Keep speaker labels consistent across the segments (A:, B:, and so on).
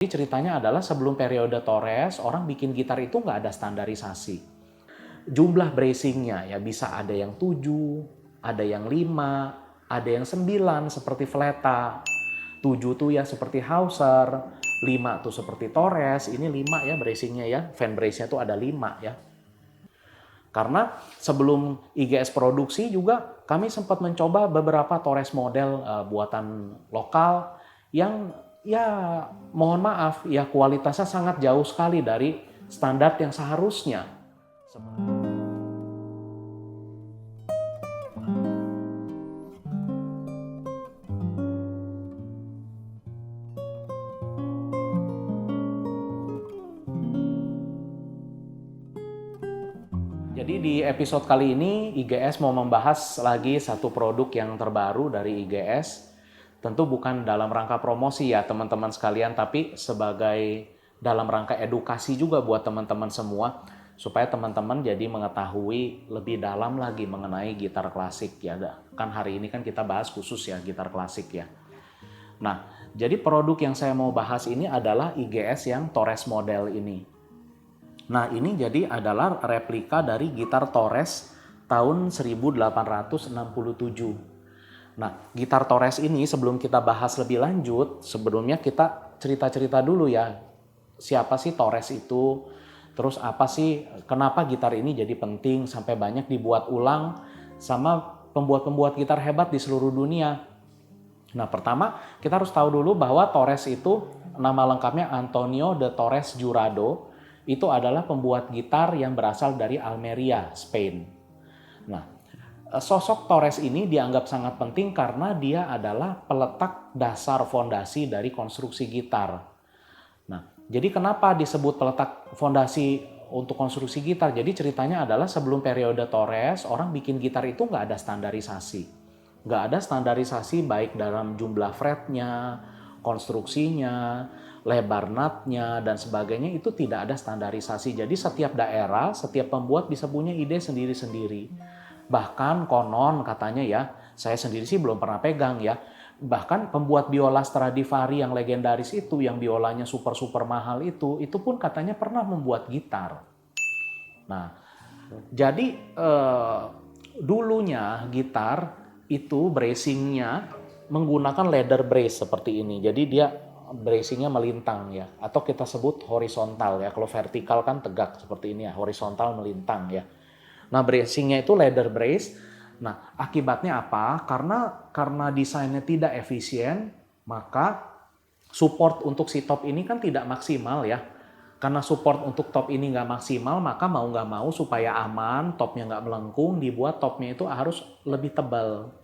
A: Jadi ceritanya adalah sebelum periode Torres, orang bikin gitar itu nggak ada standarisasi. Jumlah bracingnya ya bisa ada yang 7, ada yang 5, ada yang 9 seperti Fleta. 7 tuh ya seperti Hauser, 5 tuh seperti Torres, ini 5 ya bracingnya ya, fan brace-nya tuh ada 5 ya. Karena sebelum IGS produksi juga kami sempat mencoba beberapa Torres model buatan lokal yang ya mohon maaf ya kualitasnya sangat jauh sekali dari standar yang seharusnya. Jadi di episode kali ini IGS mau membahas lagi satu produk yang terbaru dari IGS. Tentu bukan dalam rangka promosi ya teman-teman sekalian, tapi sebagai dalam rangka edukasi juga buat teman-teman semua. Supaya teman-teman jadi mengetahui lebih dalam lagi mengenai gitar klasik ya. Kan hari ini kan kita bahas khusus ya gitar klasik ya. Nah, jadi produk yang saya mau bahas ini adalah IGS yang Torres model ini. Nah, ini jadi adalah replika dari gitar Torres tahun 1867. Nah, gitar Torres ini sebelum kita bahas lebih lanjut, sebelumnya kita cerita-cerita dulu ya. Siapa sih Torres itu? Terus apa sih, kenapa gitar ini jadi penting sampai banyak dibuat ulang sama pembuat-pembuat gitar hebat di seluruh dunia. Nah, pertama kita harus tahu dulu bahwa Torres itu nama lengkapnya Antonio de Torres Jurado. Itu adalah pembuat gitar yang berasal dari Almeria, Spain. Nah, sosok Torres ini dianggap sangat penting karena dia adalah peletak dasar fondasi dari konstruksi gitar. Nah, jadi kenapa disebut peletak fondasi untuk konstruksi gitar? Jadi ceritanya adalah sebelum periode Torres, orang bikin gitar itu nggak ada standarisasi. Nggak ada standarisasi baik dalam jumlah fretnya, konstruksinya, lebar nutnya, dan sebagainya itu tidak ada standarisasi. Jadi setiap daerah, setiap pembuat bisa punya ide sendiri-sendiri. Bahkan konon katanya ya, saya sendiri sih belum pernah pegang ya, bahkan pembuat biola Stradivari yang legendaris itu, yang biolanya super-super mahal itu pun katanya pernah membuat gitar. Nah, jadi dulunya gitar itu bracingnya menggunakan leather brace seperti ini. Jadi dia bracingnya melintang ya, atau kita sebut horizontal ya. Kalau vertikal kan tegak seperti ini ya, horizontal melintang ya. Nah, bracingnya itu leather brace. Nah, akibatnya apa? Karena desainnya tidak efisien, maka support untuk si top ini kan tidak maksimal ya. Karena support untuk top ini nggak maksimal, maka mau nggak mau supaya aman, topnya nggak melengkung, dibuat topnya itu harus lebih tebal.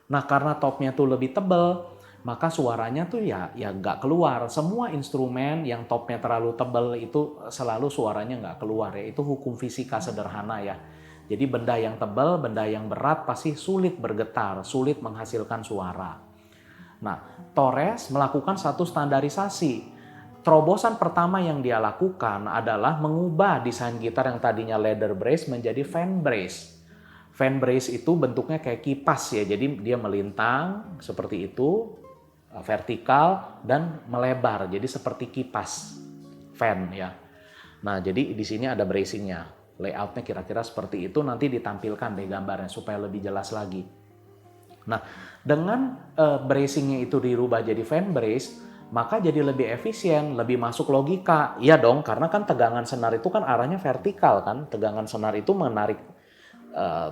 A: Nah, karena topnya tuh lebih tebal, maka suaranya tuh ya nggak keluar. Semua instrumen yang topnya terlalu tebal itu selalu suaranya nggak keluar ya. Itu hukum fisika sederhana ya. Jadi benda yang tebal, benda yang berat pasti sulit bergetar, sulit menghasilkan suara. Nah, Torres melakukan satu standarisasi. Terobosan pertama yang dia lakukan adalah mengubah desain gitar yang tadinya leather brace menjadi fan brace. Fan brace itu bentuknya kayak kipas ya, jadi dia melintang seperti itu, vertikal dan melebar, jadi seperti kipas fan ya. Nah, jadi di sini ada bracingnya, layoutnya kira-kira seperti itu, nanti ditampilkan deh gambarnya supaya lebih jelas lagi. Nah, dengan bracingnya itu dirubah jadi fan brace, maka jadi lebih efisien, lebih masuk logika. Iya dong, karena kan tegangan senar itu kan arahnya vertikal kan, tegangan senar itu menarik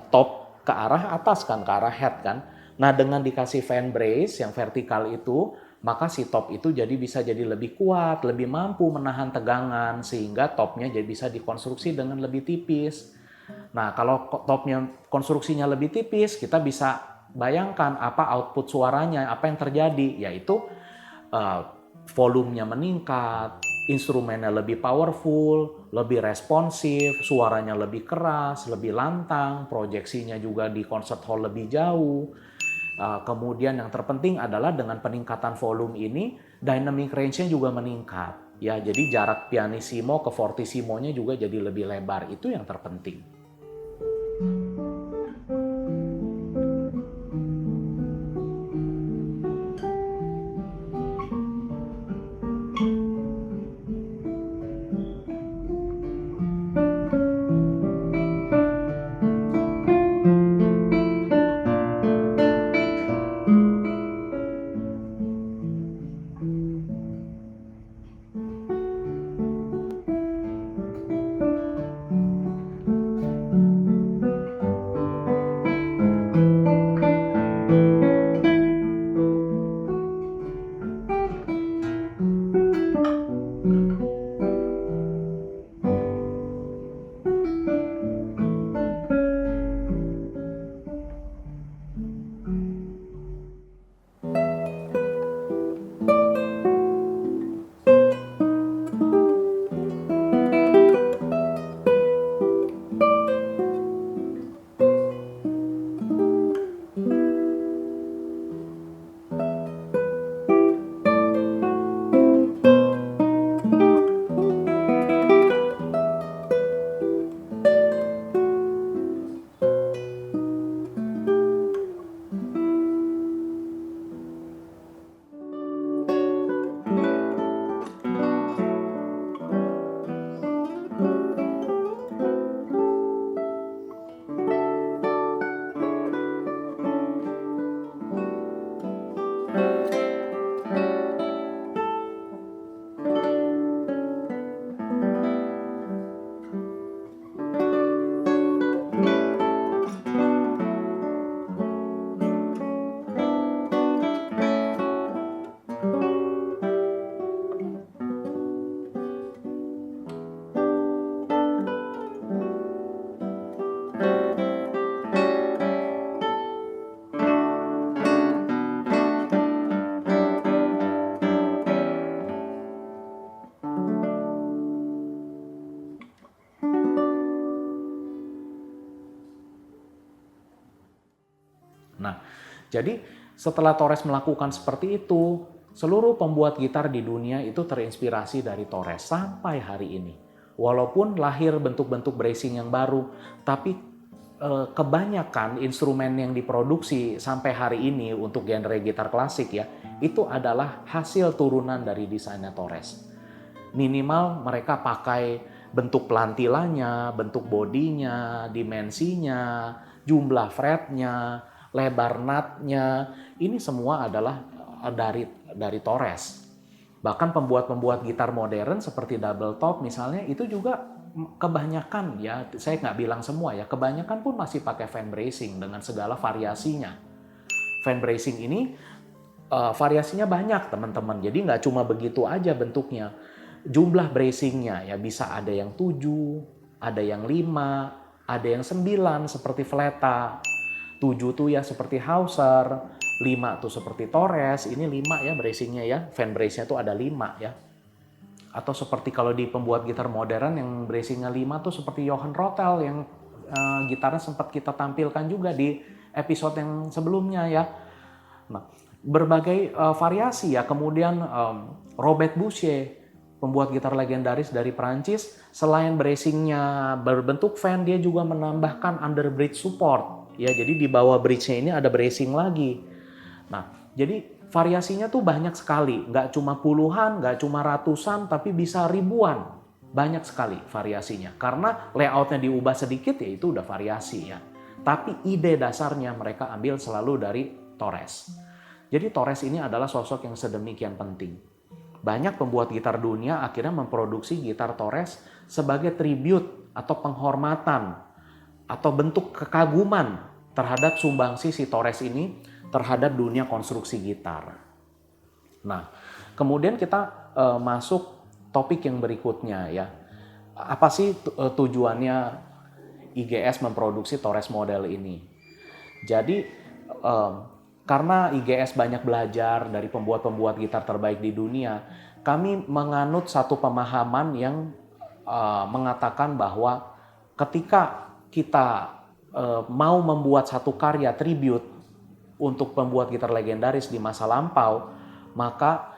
A: top ke arah atas kan, ke arah head kan. Nah, dengan dikasih fan brace yang vertikal itu, maka si top itu bisa jadi lebih kuat, lebih mampu menahan tegangan, sehingga topnya jadi bisa dikonstruksi dengan lebih tipis. Nah, kalau topnya konstruksinya lebih tipis, kita bisa bayangkan apa output suaranya, apa yang terjadi, yaitu volumenya meningkat, instrumennya lebih powerful, lebih responsif, suaranya lebih keras, lebih lantang, proyeksinya juga di concert hall lebih jauh. Kemudian yang terpenting adalah dengan peningkatan volume ini, dynamic range-nya juga meningkat. Ya, jadi jarak pianissimo ke fortissimo-nya juga jadi lebih lebar. Itu yang terpenting. Jadi setelah Torres melakukan seperti itu, seluruh pembuat gitar di dunia itu terinspirasi dari Torres sampai hari ini. Walaupun lahir bentuk-bentuk bracing yang baru, tapi kebanyakan instrumen yang diproduksi sampai hari ini untuk genre gitar klasik ya, itu adalah hasil turunan dari desainnya Torres. Minimal mereka pakai bentuk pelantilannya, bentuk bodinya, dimensinya, jumlah fretnya, lebar nutnya, ini semua adalah dari Torres. Bahkan pembuat-pembuat gitar modern seperti double top misalnya itu juga kebanyakan ya, saya nggak bilang semua ya, kebanyakan pun masih pakai fan bracing dengan segala variasinya. Fan bracing ini variasinya banyak teman-teman, jadi nggak cuma begitu aja bentuknya. Jumlah bracingnya ya bisa ada yang 7, ada yang 5, ada yang 9 seperti Fleta, 7 tuh ya seperti Hauser, 5 tuh seperti Torres, ini 5 ya bracingnya ya, fan brace-nya tuh ada 5 ya. Atau seperti kalau di pembuat gitar modern yang bracingnya 5 tuh seperti Johan Rotel yang gitarnya sempat kita tampilkan juga di episode yang sebelumnya ya. Nah, berbagai variasi ya, kemudian Robert Boucher, pembuat gitar legendaris dari Prancis, selain bracingnya berbentuk fan, dia juga menambahkan underbridge support. Ya, jadi di bawah bridge-nya ini ada bracing lagi. Nah, jadi variasinya tuh banyak sekali. Nggak cuma puluhan, nggak cuma ratusan, tapi bisa ribuan. Banyak sekali variasinya. Karena layoutnya diubah sedikit, ya itu udah variasi ya. Tapi ide dasarnya mereka ambil selalu dari Torres. Jadi Torres ini adalah sosok yang sedemikian penting. Banyak pembuat gitar dunia akhirnya memproduksi gitar Torres sebagai tribute atau penghormatan atau bentuk kekaguman terhadap sumbangsi si Torres ini terhadap dunia konstruksi gitar. Nah, kemudian kita masuk topik yang berikutnya ya. Apa sih tujuannya IGS memproduksi Torres model ini? Jadi karena IGS banyak belajar dari pembuat-pembuat gitar terbaik di dunia, kami menganut satu pemahaman yang mengatakan bahwa ketika kita mau membuat satu karya tribute untuk pembuat gitar legendaris di masa lampau, maka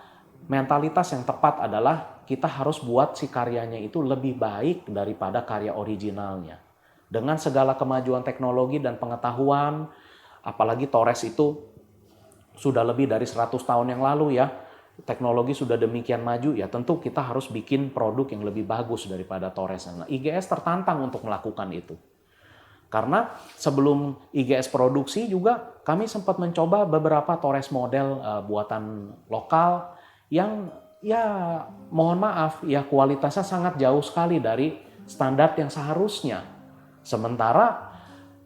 A: mentalitas yang tepat adalah kita harus buat si karyanya itu lebih baik daripada karya originalnya. Dengan segala kemajuan teknologi dan pengetahuan, apalagi Torres itu sudah lebih dari 100 tahun yang lalu ya, teknologi sudah demikian maju ya, tentu kita harus bikin produk yang lebih bagus daripada Torres. Nah, IGS tertantang untuk melakukan itu. Karena sebelum IGS produksi juga kami sempat mencoba beberapa Torres model buatan lokal yang ya mohon maaf ya kualitasnya sangat jauh sekali dari standar yang seharusnya. Sementara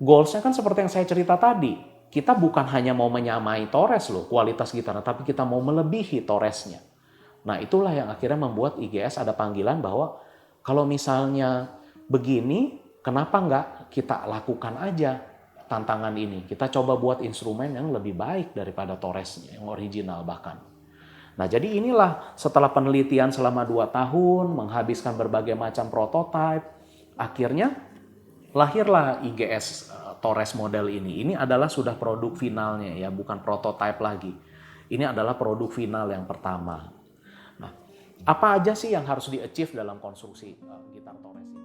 A: goalsnya kan seperti yang saya cerita tadi, kita bukan hanya mau menyamai Torres loh kualitas gitarnya, tapi kita mau melebihi Torresnya. Nah itulah yang akhirnya membuat IGS ada panggilan bahwa kalau misalnya begini, kenapa nggak kita lakukan aja tantangan ini. Kita coba buat instrumen yang lebih baik daripada Torresnya, yang original bahkan. Nah jadi inilah setelah penelitian selama 2 tahun, menghabiskan berbagai macam prototipe, akhirnya lahirlah IGS Torres model ini. Ini adalah sudah produk finalnya ya, bukan prototipe lagi. Ini adalah produk final yang pertama. Nah, apa aja sih yang harus di-achieve dalam konstruksi gitar Torres ini?